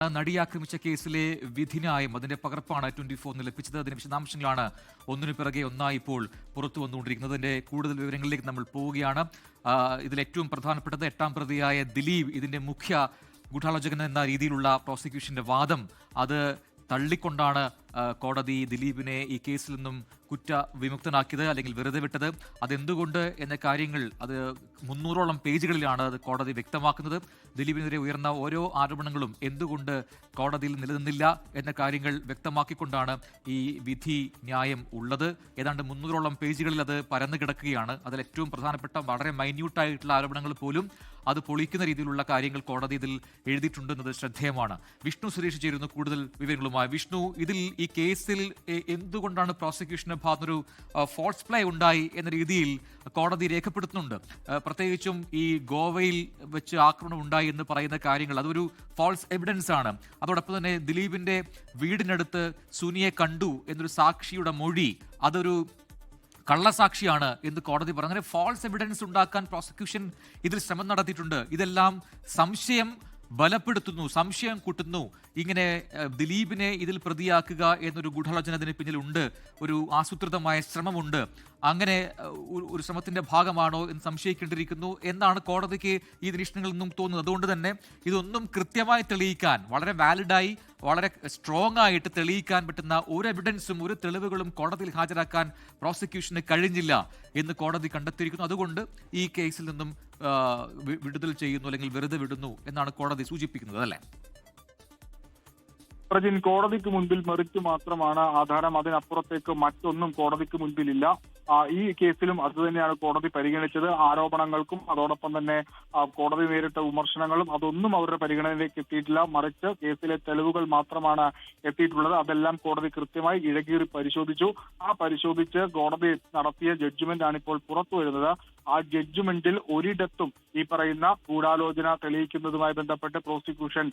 നടി ആക്രമിച്ച കേസിലെ വിധിന്യായം അതിന്റെ പകർപ്പാണ് 24 ലഭിച്ചത്. അതിന്റെ വിശദാംശങ്ങളാണ് ഒന്നിനു പിറകെ ഒന്നായി ഇപ്പോൾ പുറത്തു വന്നുകൊണ്ടിരിക്കുന്നത്. അതിന്റെ കൂടുതൽ വിവരങ്ങളിലേക്ക് നമ്മൾ പോവുകയാണ്. ഇതിൽ ഏറ്റവും പ്രധാനപ്പെട്ടത് 8ാം പ്രതിയായ ദിലീപ് ഇതിന്റെ മുഖ്യ ഗൂഢാലോചകൻ എന്ന രീതിയിലുള്ള പ്രോസിക്യൂഷന്റെ വാദം അത് തള്ളിക്കൊണ്ടാണ് കോടതി ദിലീപിനെ ഈ കേസിൽ നിന്നും കുറ്റവിമുക്തനാക്കിയത് അല്ലെങ്കിൽ വെറുതെ വിട്ടത്. അതെന്തുകൊണ്ട് എന്ന കാര്യങ്ങൾ അത് 300ഓളം പേജുകളിലാണ് അത് കോടതി വ്യക്തമാക്കുന്നത്. ദിലീപിനെതിരെ ഉയർന്ന ഓരോ ആരോപണങ്ങളും എന്തുകൊണ്ട് കോടതിയിൽ നിലനിന്നില്ല എന്ന കാര്യങ്ങൾ വ്യക്തമാക്കിക്കൊണ്ടാണ് ഈ വിധി ന്യായം ഉള്ളത്. ഏതാണ്ട് 300ഓളം പേജുകളിൽ അത് പരന്നു കിടക്കുകയാണ്. അതിൽ ഏറ്റവും പ്രധാനപ്പെട്ട വളരെ മൈന്യൂട്ടായിട്ടുള്ള ആരോപണങ്ങൾ പോലും അത് പൊളിക്കുന്ന രീതിയിലുള്ള കാര്യങ്ങൾ കോടതി ഇതിൽ എഴുതിയിട്ടുണ്ടെന്നത് ശ്രദ്ധേയമാണ്. വിഷ്ണു സുരേഷ് ചേരുന്നു കൂടുതൽ വിവരങ്ങളുമായി. വിഷ്ണു, ഇതിൽ ഈ കേസിൽ എന്തുകൊണ്ടാണ് പ്രോസിക്യൂഷന്റെ ഭാഗത്തൊരു ഫോൾസ് പ്ലേ ഉണ്ടായി എന്ന രീതിയിൽ കോടതി രേഖപ്പെടുത്തുന്നുണ്ട്? പ്രത്യേകിച്ചും ഈ ഗോവയിൽ വെച്ച് ആക്രമണം ഉണ്ടായി എന്ന് പറയുന്ന കാര്യങ്ങൾ അതൊരു ഫോൾസ് എവിഡൻസ് ആണ്. അതോടൊപ്പം തന്നെ ദിലീപിന്റെ വീടിനടുത്ത് സുനിയെ കണ്ടു എന്നൊരു സാക്ഷിയുടെ മൊഴി അതൊരു കള്ളസാക്ഷിയാണ് എന്ന് കോടതി പറഞ്ഞു. അങ്ങനെ ഫോൾസ് എവിഡൻസ് ഉണ്ടാക്കാൻ പ്രോസിക്യൂഷൻ ഇതിൽ ശ്രമം നടത്തിയിട്ടുണ്ട്. ഇതെല്ലാം സംശയം ബലപ്പെടുത്തുന്നു, സംശയം കൂട്ടുന്നു. ഇങ്ങനെ ദിലീപിനെ ഇതിൽ പ്രതിയാക്കുക എന്നൊരു ഗൂഢാലോചന ഇതിന് പിന്നിലുണ്ട്, ഒരു ആസൂത്രിതമായ ശ്രമമുണ്ട്. അങ്ങനെ ഒരു ശ്രമത്തിന്റെ ഭാഗമാണോ എന്ന് സംശയിക്കേണ്ടിയിരിക്കുന്നു എന്നാണ് കോടതിക്ക് ഈ നിരീക്ഷണങ്ങളിൽ നിന്നും തോന്നുന്നത്. അതുകൊണ്ട് തന്നെ ഇതൊന്നും കൃത്യമായി തെളിയിക്കാൻ, വളരെ വാലിഡായി വളരെ സ്ട്രോങ് ആയിട്ട് തെളിയിക്കാൻ പറ്റുന്ന ഒരു എവിഡൻസും ഒരു തെളിവുകളും കോടതിയിൽ ഹാജരാക്കാൻ പ്രോസിക്യൂഷന് കഴിഞ്ഞില്ല എന്ന് കോടതി കണ്ടെത്തിയിരിക്കുന്നു. അതുകൊണ്ട് ഈ കേസിൽ നിന്നും വിടുതൽ ചെയ്യുന്നു അല്ലെങ്കിൽ വെറുതെ വിടുന്നു എന്നാണ് കോടതി സൂചിപ്പിക്കുന്നത്, അല്ലേ? പ്രജിൻ, കോടതിക്ക് മുൻപിൽ മെറിറ്റ് മാത്രമാണ് ആധാരം. അതിനപ്പുറത്തേക്ക് മറ്റൊന്നും കോടതിക്ക് മുൻപിലില്ല. ഈ കേസിലും അതുതന്നെയാണ് കോടതി പരിഗണിച്ചത്. ആരോപണങ്ങൾക്കും അതോടൊപ്പം തന്നെ കോടതി നേരിട്ട വിമർശനങ്ങളും അതൊന്നും അവരുടെ പരിഗണനയിലേക്ക് എത്തിയിട്ടില്ല. മറിച്ച് കേസിലെ തെളിവുകൾ മാത്രമാണ് എത്തിയിട്ടുള്ളത്. അതെല്ലാം കോടതി കൃത്യമായി ഇഴകീറി പരിശോധിച്ചു. പരിശോധിച്ച് കോടതി നടത്തിയ ജഡ്ജ്മെന്റ് ആണ് ഇപ്പോൾ പുറത്തു വരുന്നത്. ആ ജഡ്ജ്മെന്റിൽ ഒരിടത്തും ഈ പറയുന്ന ഗൂഢാലോചന തെളിയിക്കുന്നതുമായി ബന്ധപ്പെട്ട് പ്രോസിക്യൂഷൻ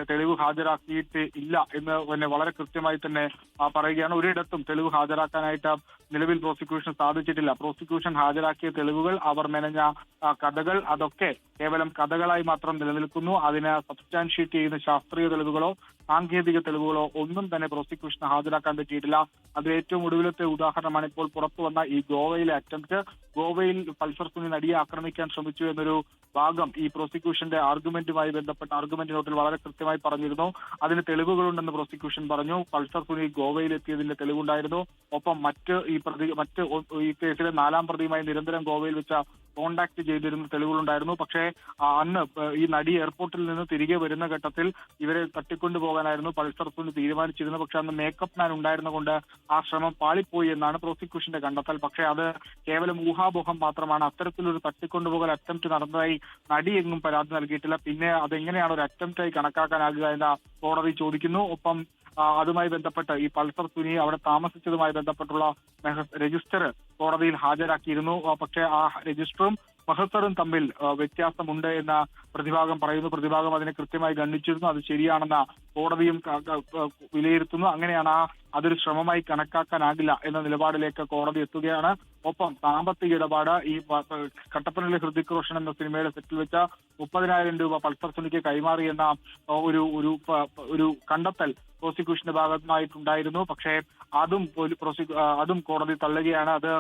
തെളിവ് ഹാജരാക്കിയിട്ട് ഇല്ല എന്ന് തന്നെ വളരെ കൃത്യമായി തന്നെ പറയുകയാണ്. ഒരിടത്തും തെളിവ് ഹാജരാക്കാനായിട്ട് നിലവിൽ പ്രോസിക്യൂഷൻ സാധിച്ചിട്ടില്ല. പ്രോസിക്യൂഷൻ ഹാജരാക്കിയ തെളിവുകൾ, അവർ മെനഞ്ഞ കഥകൾ, അതൊക്കെ കേവലം കഥകളായി മാത്രം നിലനിൽക്കുന്നു. അതിനെ സബ്സ്റ്റാൻഷിയേറ്റ് ചെയ്യുന്ന ശാസ്ത്രീയ തെളിവുകളോ സാങ്കേതിക തെളിവുകളോ ഒന്നും തന്നെ പ്രോസിക്യൂഷന് ഹാജരാക്കാൻ പറ്റിയിട്ടില്ല. അതിൽ ഏറ്റവും ഒടുവിലത്തെ ഉദാഹരണമാണ് ഇപ്പോൾ പുറത്തു വന്ന ഈ ഗോവയിലെ അറ്റംപ്റ്റ്. ഗോവയിൽ പൾസർ സുനി നടിയെ ആക്രമിക്കാൻ ശ്രമിച്ചു എന്നൊരു ഭാഗം ഈ പ്രോസിക്യൂഷന്റെ ആർഗ്യുമെന്റുമായി ബന്ധപ്പെട്ട ആർഗ്യുമെന്റ് നോട്ടിൽ വളരെ കൃത്യമായി പറഞ്ഞിരുന്നു. അതിന് തെളിവുകളുണ്ടെന്ന് പ്രോസിക്യൂഷൻ പറഞ്ഞു. പൾസർ സുനി ഗോവയിൽ എത്തിയതിന്റെ തെളിവുണ്ടായിരുന്നു. ഒപ്പം മറ്റ് ഈ കേസിലെ 4ാം പ്രതിയുമായി നിരന്തരം ഗോവയിൽ വെച്ച കോണ്ടാക്ട് ചെയ്തിരുന്ന തെളിവുകളുണ്ടായിരുന്നു. പക്ഷേ അന്ന് ഈ നടി എയർപോർട്ടിൽ നിന്ന് തിരികെ വരുന്ന ഘട്ടത്തിൽ ഇവരെ തട്ടിക്കൊണ്ടുപോകാനായിരുന്നു പൾസർ സുനി തീരുമാനിച്ചിരുന്നത്. പക്ഷെ അന്ന് മേക്കപ്പ് മാൻ ഉണ്ടായിരുന്നുകൊണ്ട് ആ ശ്രമം പാളിപ്പോയി എന്നാണ് പ്രോസിക്യൂഷന്റെ കണ്ടെത്തൽ. പക്ഷേ അത് കേവലം ഊഹാപോഹം മാത്രമാണ്. അത്തരത്തിലൊരു തട്ടിക്കൊണ്ടുപോകൽ അറ്റംപ്റ്റ് നടന്നതായി നടി എങ്ങും പരാതി നൽകിയിട്ടില്ല. പിന്നെ അതെങ്ങനെയാണ് ഒരു അറ്റംപ്റ്റായി കണക്കാക്കാനാകുക എന്ന് കോടതി ചോദിക്കുന്നു. ഒപ്പം അതുമായി ബന്ധപ്പെട്ട് ഈ പൾസർ സുനി അവിടെ താമസിച്ചതുമായി ബന്ധപ്പെട്ടുള്ള രജിസ്റ്റർ കോടതിയിൽ ഹാജരാക്കിയിരുന്നു. പക്ഷേ ആ രജിസ്റ്ററും മഹസറും തമ്മിൽ വ്യത്യാസമുണ്ട് എന്ന പ്രതിഭാഗം പറയുന്നു. പ്രതിഭാഗം അതിനെ കൃത്യമായി ഗണ്ണിച്ചിരുന്നു. അത് ശരിയാണെന്ന കോടതിയും വിലയിരുത്തുന്നു. അങ്ങനെയാണ് അതൊരു ശ്രമമായി കണക്കാക്കാനാകില്ല എന്ന നിലപാടിലേക്ക് കോടതി എത്തുകയാണ്. ഒപ്പം സാമ്പത്തിക ഇടപാട്, ഈ കട്ടപ്പനയിലെ ഹൃതിക് റോഷൻ എന്ന സിനിമയുടെ സെറ്റിൽ വെച്ച 30,000 രൂപ പൾസർ സുനിക്ക് കൈമാറി എന്ന ഒരു കണ്ടെത്തൽ പ്രോസിക്യൂഷന്റെ ഭാഗത്തുനിന്നായിട്ടുണ്ടായിരുന്നു. പക്ഷേ അതും കോടതി തള്ളുകയാണ്. അത്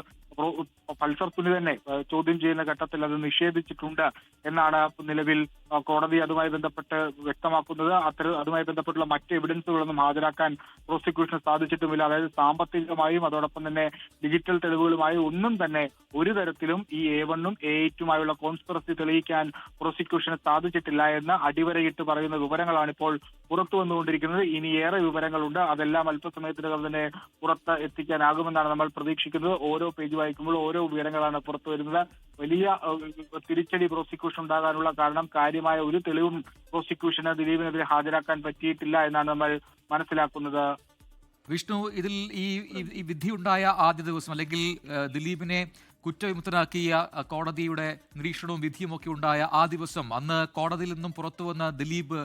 പൾസർ സുനി തന്നെ ചോദ്യം ചെയ്യുന്ന ഘട്ടത്തിൽ അത് നിഷേധിച്ചിട്ടുണ്ട് എന്നാണ് നിലവിൽ കോടതി അതുമായി ബന്ധപ്പെട്ട് വ്യക്തമാക്കുന്നത്. അതുമായി ബന്ധപ്പെട്ടുള്ള മറ്റ് എവിഡൻസുകളൊന്നും ഹാജരാക്കാൻ പ്രോസിക്യൂഷന് സാധിച്ചിട്ടുമില്ല. അതായത് സാമ്പത്തികമായും അതോടൊപ്പം തന്നെ ഡിജിറ്റൽ തെളിവുകളുമായും ഒന്നും തന്നെ ഒരു തരത്തിലും ഈ A1ഉം A8ഉമായുള്ള കോൺസ്പിറസി തെളിയിക്കാൻ പ്രോസിക്യൂഷന് സാധിച്ചിട്ടില്ല എന്ന് അടിവരയിട്ട് പറയുന്ന വിവരങ്ങളാണ് ഇപ്പോൾ പുറത്തു വന്നുകൊണ്ടിരിക്കുന്നത്. ഇനി ഏറെ വിവരങ്ങളുണ്ട്. അതെല്ലാം അല്പസമയത്തിനകം തന്നെ പുറത്ത് എത്തിക്കാനാകുമെന്നാണ് നമ്മൾ പ്രതീക്ഷിക്കുന്നത്. ഓരോ പേജ് വായിക്കുമ്പോൾ ഓരോ വിവരങ്ങളാണ് പുറത്തു വരുന്നത്. വലിയ തിരിച്ചടി പ്രോസിക്യൂഷൻ ഉണ്ടാകാനുള്ള കാരണം കാര്യമായ ഒരു തെളിവും പ്രോസിക്യൂഷന് ദിലീപിനെതിരെ ഹാജരാക്കാൻ പറ്റിയിട്ടില്ല എന്നാണ് നമ്മൾ മനസ്സിലാക്കുന്നത്. വിഷ്ണു, ഇതിൽ ഈ വിധിയുണ്ടായ ആദ്യ ദിവസം അല്ലെങ്കിൽ ദിലീപിനെ കുറ്റവിമുക്തനാക്കിയ കോടതിയുടെ നിരീക്ഷണവും വിധിയുമൊക്കെ ഉണ്ടായ ആ ദിവസം അന്ന് കോടതിയിൽ നിന്നും പുറത്തു വന്ന ദിലീപ്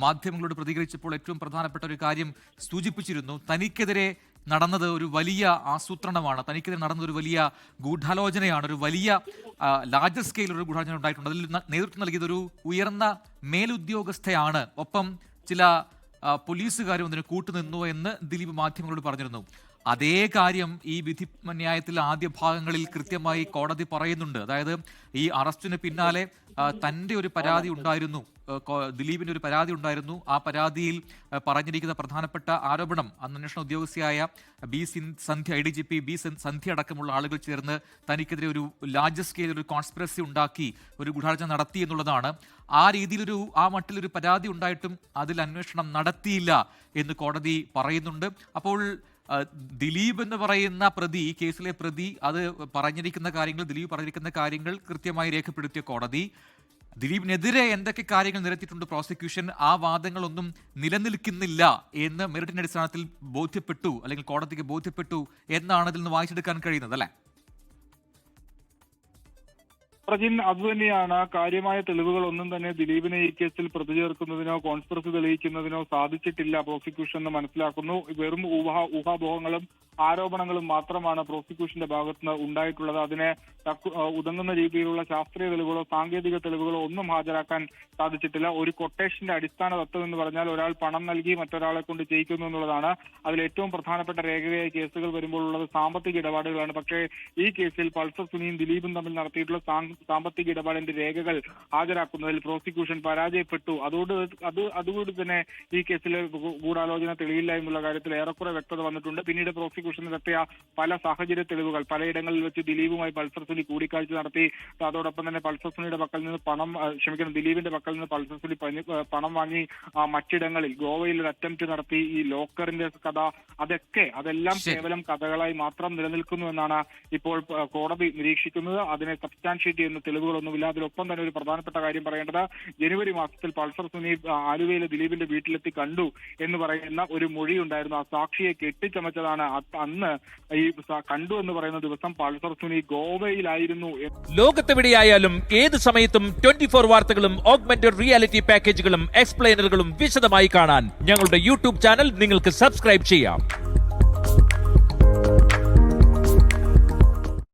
മാധ്യമങ്ങളോട് പ്രതികരിച്ചപ്പോൾ ഏറ്റവും പ്രധാനപ്പെട്ട ഒരു കാര്യം സൂചിപ്പിച്ചിരുന്നു. തനിക്കെതിരെ നടന്നത് ഒരു വലിയ ആസൂത്രണമാണ്, തനിക്കെതിരെ നടന്നത് ഒരു വലിയ ഗൂഢാലോചനയാണ്, ഒരു വലിയ ലാർജർ സ്കെയിൽ ഒരു ഗൂഢാലോചന ഉണ്ടായിട്ടുണ്ട്. അതിൽ നേതൃത്വം നൽകിയത് ഒരു ഉയർന്ന മേലുദ്യോഗസ്ഥയാണ്. ഒപ്പം ചില പോലീസുകാരും അതിന് കൂട്ടുനിന്നു എന്ന് ദിലീപ് മാധ്യമങ്ങളോട് പറഞ്ഞിരുന്നു. അതേ കാര്യം ഈ വിധി ന്യായത്തിൽ ആദ്യ ഭാഗങ്ങളിൽ കൃത്യമായി കോടതി പറയുന്നുണ്ട്. അതായത് ഈ അറസ്റ്റിന് പിന്നാലെ തൻ്റെ ഒരു പരാതി ഉണ്ടായിരുന്നു, ദിലീപിന്റെ ഒരു പരാതി ഉണ്ടായിരുന്നു. ആ പരാതിയിൽ പറഞ്ഞിരിക്കുന്ന പ്രധാനപ്പെട്ട ആരോപണം അന്വേഷണ ഉദ്യോഗസ്ഥയായ സന്ധ്യ ADGP സന്ധ്യ അടക്കമുള്ള ആളുകൾ ചേർന്ന് തനിക്കെതിരെ ഒരു ലാർജ് സ്കെയിൽ ഒരു കോൺസ്പിറസി ഉണ്ടാക്കി ഒരു ഗൂഢാലോചന നടത്തി എന്നുള്ളതാണ്. ആ രീതിയിലൊരു ആ മട്ടിലൊരു പരാതി ഉണ്ടായിട്ടും അതിൽ അന്വേഷണം നടത്തിയില്ല എന്ന് കോടതി പറയുന്നുണ്ട്. അപ്പോൾ ദിലീപ് എന്ന് പറയുന്ന പ്രതി, ഈ കേസിലെ പ്രതി, അത് പറഞ്ഞിരിക്കുന്ന കാര്യങ്ങൾ, ദിലീപ് പറഞ്ഞിരിക്കുന്ന കാര്യങ്ങൾ കൃത്യമായി രേഖപ്പെടുത്തിയ കോടതി ദിലീപിനെതിരെ എന്തൊക്കെ കാര്യങ്ങൾ നിരത്തിയിട്ടുണ്ട് പ്രോസിക്യൂഷൻ, ആ വാദങ്ങളൊന്നും നിലനിൽക്കുന്നില്ല എന്ന് മെറിറ്റിന്റെ അടിസ്ഥാനത്തിൽ ബോധ്യപ്പെട്ടു, അല്ലെങ്കിൽ കോടതിക്ക് ബോധ്യപ്പെട്ടു എന്നാണ് ഇതിൽ നിന്ന് വായിച്ചെടുക്കാൻ കഴിയുന്നത്, അല്ലേ? പ്രജിൻ, അതുതന്നെയാണ്. കാര്യമായ തെളിവുകളൊന്നും തന്നെ ദിലീപിനെ ഈ കേസിൽ പ്രതി ചേർക്കുന്നതിനോ കോൺസ്പിറസി തെളിയിക്കുന്നതിനോ സാധിച്ചിട്ടില്ല പ്രോസിക്യൂഷൻ എന്ന് മനസ്സിലാക്കുന്നു. വെറും ഊഹാപോഹങ്ങളും ആരോപണങ്ങളും മാത്രമാണ് പ്രോസിക്യൂഷന്റെ ഭാഗത്തുനിന്ന് ഉണ്ടായിട്ടുള്ളത്. അതിനെ ഉതങ്ങുന്ന രീതിയിലുള്ള ശാസ്ത്രീയ തെളിവുകളോ സാങ്കേതിക തെളിവുകളോ ഒന്നും ഹാജരാക്കാൻ സാധിച്ചിട്ടില്ല. ഒരു കൊട്ടേഷന്റെ അടിസ്ഥാന തത്വം എന്ന് പറഞ്ഞാൽ ഒരാൾ പണം നൽകി മറ്റൊരാളെ കൊണ്ട് ചെയ്യിക്കുന്നു എന്നുള്ളതാണ്. അതിൽ ഏറ്റവും പ്രധാനപ്പെട്ട രേഖയായ കേസുകൾ വരുമ്പോൾ ഉള്ളത് സാമ്പത്തിക ഇടപാടുകളാണ്. പക്ഷേ ഈ കേസിൽ പൾസർ സുനിയും ദിലീപും തമ്മിൽ നടത്തിയിട്ടുള്ള സാമ്പത്തിക ഇടപാടിന്റെ രേഖകൾ ഹാജരാക്കുന്നതിൽ പ്രോസിക്യൂഷൻ പരാജയപ്പെട്ടു. അതുകൊണ്ട് തന്നെ ഈ കേസിലെ ഗൂഢാലോചന തെളിയില്ല എന്നുള്ള കാര്യത്തിൽ ഏറെക്കുറെ വ്യക്തത വന്നിട്ടുണ്ട്. പിന്നീട് പ്രോസിക്യൂഷൻ നടത്തിയ പല സാഹചര്യ തെളിവുകൾ, പലയിടങ്ങളിൽ വെച്ച് ദിലീപുമായി പൾസർ സുനി കൂടിക്കാഴ്ച നടത്തി, അതോടൊപ്പം തന്നെ പൾസർ സുനിയുടെ പക്കൽ നിന്ന് ദിലീപിന്റെ പക്കൽ നിന്ന് പൾസർ സുനി പണം വാങ്ങി മറ്റിടങ്ങളിൽ ഗോവയിൽ ഒരു അറ്റംപ്റ്റ് നടത്തി, ഈ ലോക്കറിന്റെ കഥ, അതെല്ലാം കേവലം കഥകളായി മാത്രം നിലനിൽക്കുന്നു എന്നാണ് ഇപ്പോൾ കോടതി നിരീക്ഷിക്കുന്നത്. അതിനെ സബ്സ്റ്റാൻഷിയേറ്റ് ചെയ്യുന്ന തെളിവുകളൊന്നുമില്ല. അതിലൊപ്പം തന്നെ ഒരു പ്രധാനപ്പെട്ട കാര്യം പറയേണ്ടത്, ജനുവരി മാസത്തിൽ പൾസർ സുനി ആലുവയിലെ ദിലീപിന്റെ വീട്ടിലെത്തി കണ്ടു എന്ന് പറയുന്ന ഒരു മൊഴി ഉണ്ടായിരുന്നു. ആ സാക്ഷിയെ കെട്ടിച്ചമച്ചതാണ്. അന്ന് ഈ കണ്ടു എന്ന് പറയുന്ന ദിവസം പൾസർ സുനി ഗോവയിലായിരുന്നു. ലോകത്തെവിടെയായാലും ഏത് സമയത്തും 24 വാർത്തകളും ഓഗ്മെന്റഡ് റിയാലിറ്റി പാക്കേജുകളും എക്സ്പ്ലെയിനറുകളും വിശദമായി കാണാൻ ഞങ്ങളുടെ യൂട്യൂബ് ചാനൽ നിങ്ങൾക്ക് സബ്സ്ക്രൈബ് ചെയ്യാം.